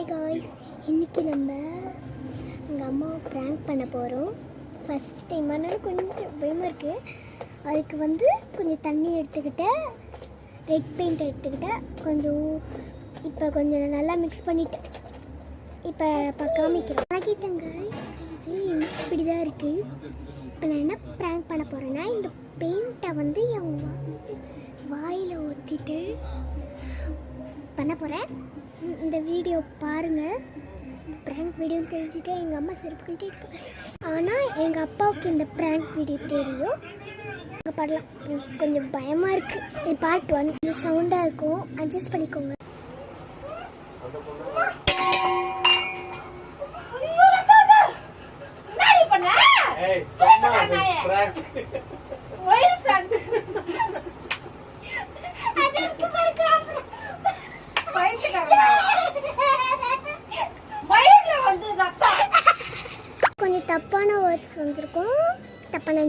Hi guys, இன்றைக்கி நம்ம எங்கள் அம்மாவை ப்ராங்க் பண்ண போகிறோம். ஃபஸ்ட் டைம் ஆனால் கொஞ்சம் பயமாக இருக்குது. அதுக்கு கொஞ்சம் தண்ணி எடுத்துக்கிட்டேன், ரெட் பெயிண்ட் எடுத்துக்கிட்டேன், இப்போ கொஞ்சம் நல்லா மிக்ஸ் பண்ணிவிட்டேன். இப்போ காமிக்கிறேன். ஆகிட்டேன் காய்ஸ், இது இப்படி தான் இருக்குது. இப்போ நான் என்ன ப்ராங்க் பண்ண போகிறேன்னா, இந்த பெயிண்ட்டை என் வாயில் ஊற்றிட்டு பண்ண போகிறேன். இந்த வீடியோ பாருங்கள். ப்ராங்க் வீடியோ தெரிஞ்சுட்டு எங்கள் அம்மா செருப்புக்கிட்டே இருப்பாங்க. ஆனால் எங்கள் அப்பாவுக்கு இந்த ப்ராங்க் வீடியோ தெரியும். அங்கே பாடலாம். எனக்கு கொஞ்சம் பயமாக இருக்குது. இது பார்ட் 1 கொஞ்சம் சவுண்டாக இருக்கும், அட்ஜஸ்ட் பண்ணிக்கோங்க. கொஞ்சம் தப்பான வேர்ட்ஸ் வந்திருக்கும், தப்பான